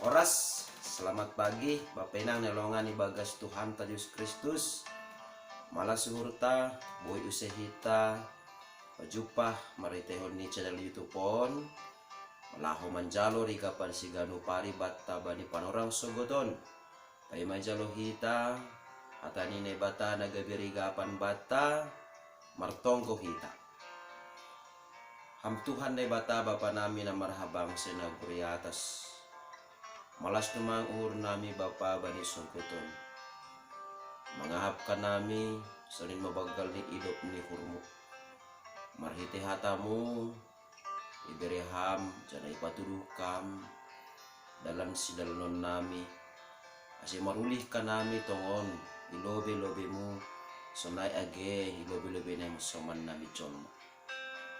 Oras, selamat pagi, Bapenang nalongan ni bagas Tuhan ta Yesus Kristus. Malas suhurta, boy usehita, pajupah maritehon ni channel YouTube on. Malaho manjalo riga pan siganu pari batta bani panorang sogoton. Pai manjalo hita, atani ne bata nagabiriga pan bata, martongko hita. Ham Tuhan ne bata bapa nami na marhabang senaguri atas. Malas numang uhur nami Bapa bani sungkuton. Mangahapkan nami salin mabagal ni idop ni hurmu. Marhiti hatamu ibereham jana ipatudukam dalam sidalnon nami. Ase marulihkan nami tongon ilobe-lobemu sonai age ilobe-lobe na soman nami conmo.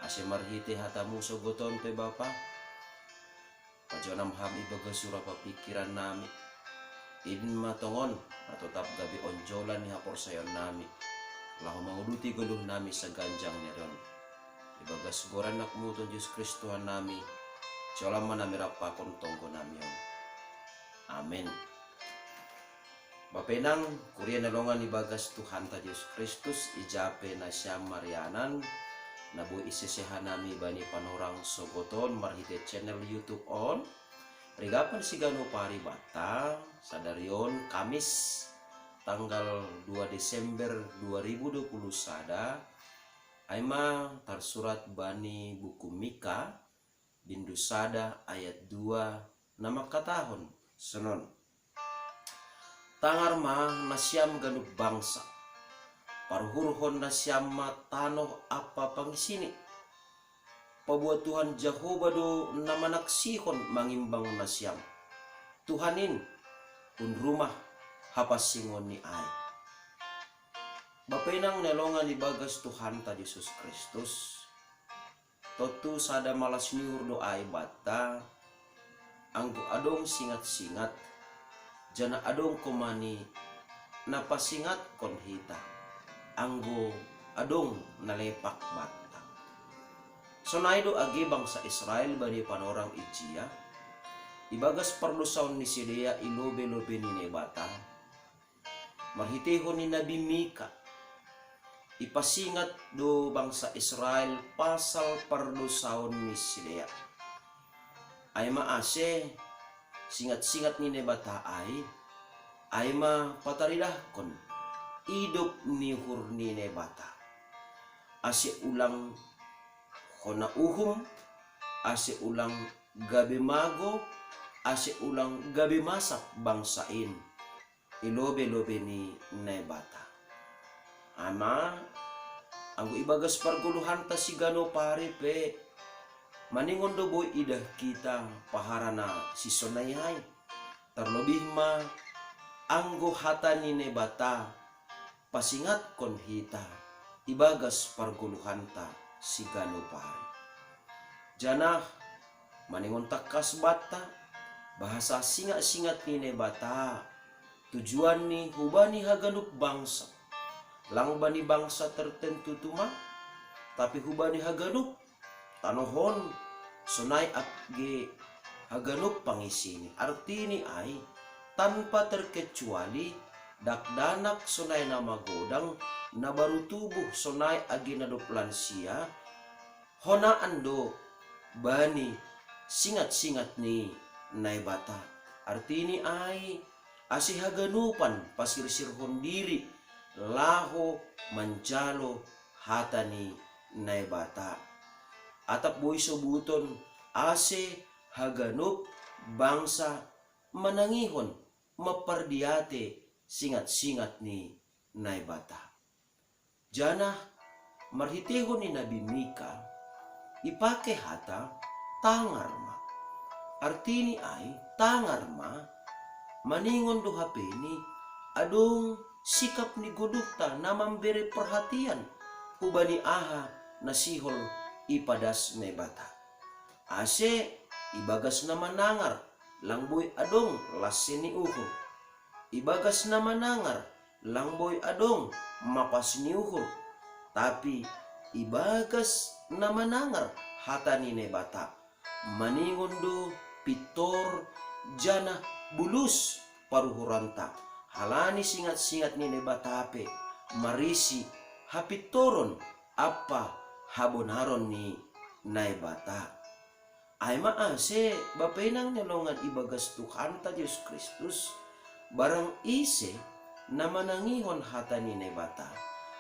Ase marhiti hatamu sogoton pe Bapa. Pajonam ham ibaga surah papikiran nami idin matongon atau tap gabi onjolan ni hapor sayon nami lahu manguduti guluh nami sa ganjang neron ibaga sugoran nakmu ton Yesus Kristuhan nami colam manami rapakon tonggo nami yon. Amin. Bapenang kurian nalongan ibagas Tuhan ta Yesus Kristus ijape na siya marianan nabu isesehan nami bani panorang sogoton marhite channel YouTube on rigapan sigano pari bata sadarion Kamis tanggal 2 Desember 2020 sada aima tersurat bani buku Mika bindu sada ayat 2 nama katahon senon tangar ma nasyam ganuk bangsa parhurhon na siyama tanoh apa pangisini. Pabuat Tuhan Jehovah do namanaksihon mangimbang na siyam. Tuhanin un rumah hapasingon ni ay. Bapenang nelongan ibagas Tuhan ta Yesus Kristus. Totu sada malas niur do ay bata. Anggo adong singat-singat. Jana adong kumani napasingat kon hita. Anggo adong nalepak bata. Sonaido agi bangsa Israel bani panorang ijia. Ibagas parlusaon ni Sidea ilobe-lobe ni nebata. Marhitehon ni Nabi Mika. Ipasingat do bangsa Israel pasal parlusaon ni Sidea. Ay maase singat-singat ni nebata ay ma pataridahkon idop ni hurni nebata. Ase ulang hona uhum, ase ulang gabi mago, ase ulang gabi masak bangsain. Ilobe-lobe ni nebata. Ama, ang ibagas parguluhan ta sigano pare pe. Maningon do boy idah kita paharana si sonayay. Terlebih ma anggo hata ni nebata. Pasingat kon hita ibagas parguluhanta sigano pari. Janah maningon takas bata bahasa singat-singat ni nebata tujuan ni hubani haganup bangsa lang bani bangsa tertentu tuma tapi hubani haganup tanohon sonai apge haganup pangisini artini ay tanpa terkecuali dakdanak sonai nama godang na baru tubuh sonai aginadop lansia hona ando bani singat-singat ni naibata artini ay asihaganupan pasirsirhon diri laho manjalo hatani naibata atap boy sobuton ase haganup bangsa manangihon mapardiate singat-singat ni naibata. Jana marhitehon ni Nabi Mika ipake hata tangar ma. Artini ay tangar ma maningon do hapeni adong sikap ni godukta na mambere perhatian hubani aha nasihol ipadas naibata. Ase ibagas na manangar langboy adong lasini uhur. Ibagas na manangar langboy adong mapas niuhur tapi ibagas na manangar hata ni nebata maningon do pitor jana bulus paruhuranta halani singat-singat ni batape marisi hapitoron apa habonaron ni naibata. Ay maase bapenang nyalongan ibagas Tuhan ta Yesus Kristus barang ise na manangihon hata ni naibata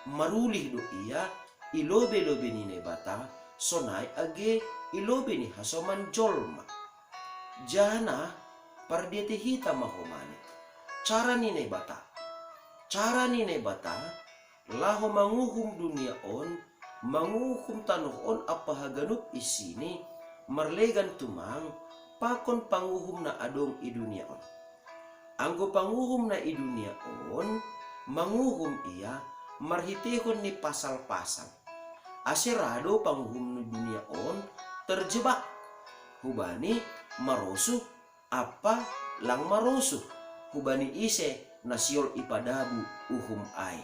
marulih do iya ilobe-lobe ni naibata sonay age ilobe ni hasoman jolma jana pardiete hita mahomani cara ni naibata laho manguhum dunia on manguhum tanoon apa haganup isini marlegan tumang pakon panguhum na adong i dunia on. Anggo panguhum na i dunia on manguhum iya marhitehon ni pasal-pasal. Asirado panguhum ni dunia on terjebak hubani marosuh apa lang marosuh hubani ise nasiol ipadabu uhum ay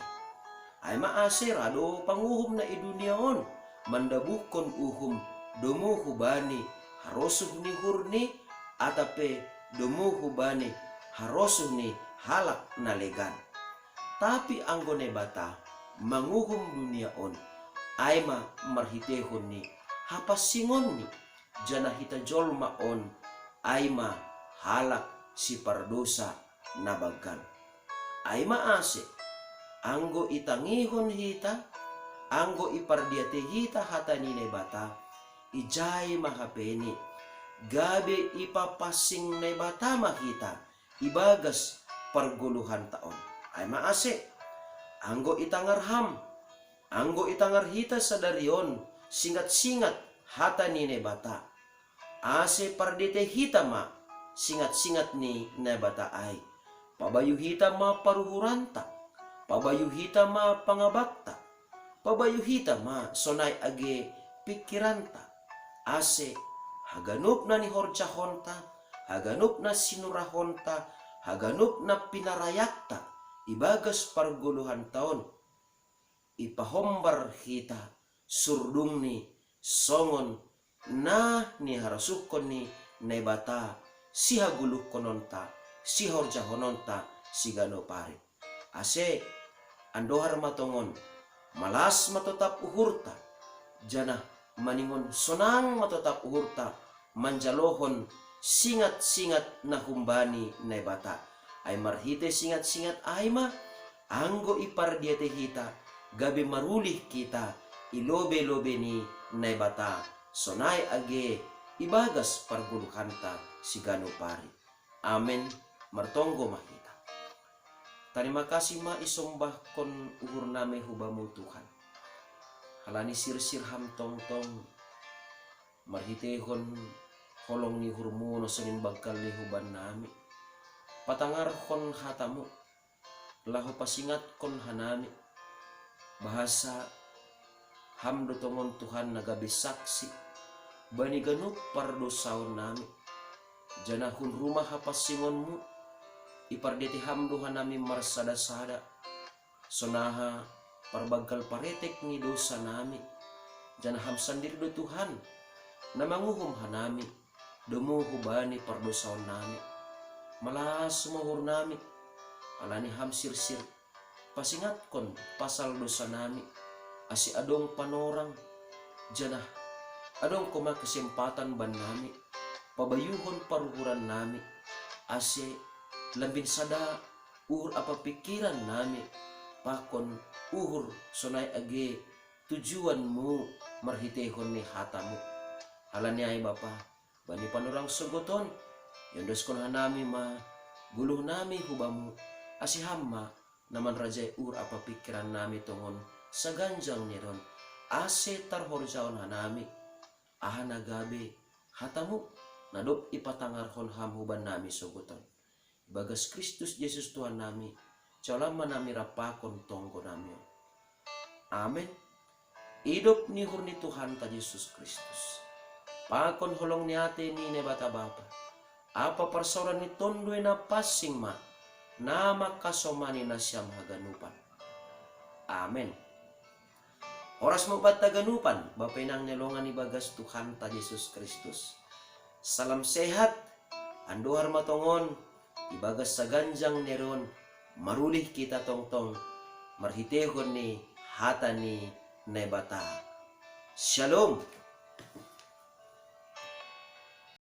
maasirado panguhum na i dunia on mandabukon uhum domu hubani harosuh ni hurni atape domu hubani harosuh ni halak nalegan. Tapi anggone bata manguhum dunia on aima marhitehon ni hapasingon ni jana hita jolma on aima halak si pardosa nabagan. Aima ase anggo itangihon hita anggo ipardiate hita hata ni bata ijay mahapeni gabe ipapasing na bata mahita ibagas parguluhan taon ay maase anggo itangarham anggo itangarhita sa darion singat-singat hata ni bata ase pardite hita ma singat-singat ni bata ay pabayu hita ma paruhuranta pabayu hita ma pangabakta pabayu hita ma sonay age pikiranta ase haganup na ni horjahonta haganup na sinurahonta haganup na pinarayakta ibagas parguluhan taon ipahombar hita surdung ni songon na ni harasukon ni naibata si haguluh kononta si horjahononta si gano pare ase andohar matongon malas matotap uhurta jana maningon sonang matotap uhurta manjalohon singat-singat na humbani na bata ay marhite singat-singat ay ma anggo ipardiate hita gabi marulih kita ilobe-lobe ni na bata sonay age ibagas pargulukanta si gano pari. Amen. Martonggo mahita. Terima kasih ma isombah kon uhur name hubamu Tuhan. Halani sir-sir ham tong-tong marhitehon holong ni hurmu no senin bagkal ni huban nami patangar kon hatamu lahu pasingat kon hanami bahasa ham dotongon Tuhan nagabe saksi bani ganup pardosaon nami janahun rumah hapasingonmu ipardeti ham duhan nami marsada-sada sonaha parbagkal paretek ni dosa nami janaham sandir do Tuhan namanguhum hanami domu hubani pardosaon nami malas sumuhur nami alani ham sir-sir pasingat kon pasal dosa nami asi adong panorang janah adong koma kesempatan ban nami pabayuhon paruhuran nami ase lambin sada uhur apa pikiran nami pakon uhur sonay age tujuanmu marhitehon ni hatamu halani ay bapa bani panorang sogoton yondos kon hanami ma guluh nami hubamu asihamma naman rajay ur apa pikiran nami tongon sa ganjang niron ase tarhorjaon hanami ahanagabe hatamu nadop ipatangarhon ham huban nami sogoton bagas Kristus Yesus Tuhan nami calama nami rapakon tonggo nami. Amen. Idop ni hurni Tuhan ta Yesus Kristus pakon holong ni ate ni ne bata bapa apa persoalan ni tondoi na passing ma nama kasomani na siyam haganupan. Amen. Oras mo ba't taganupan bapay nang nelongan ni bagas Tuhan ta Yesus Kristus. Salam sehat anduhar matongon, ibagas sa ganjang neron, marulih kita tongtong, marhitehon ni hata ni nebata. Shalom!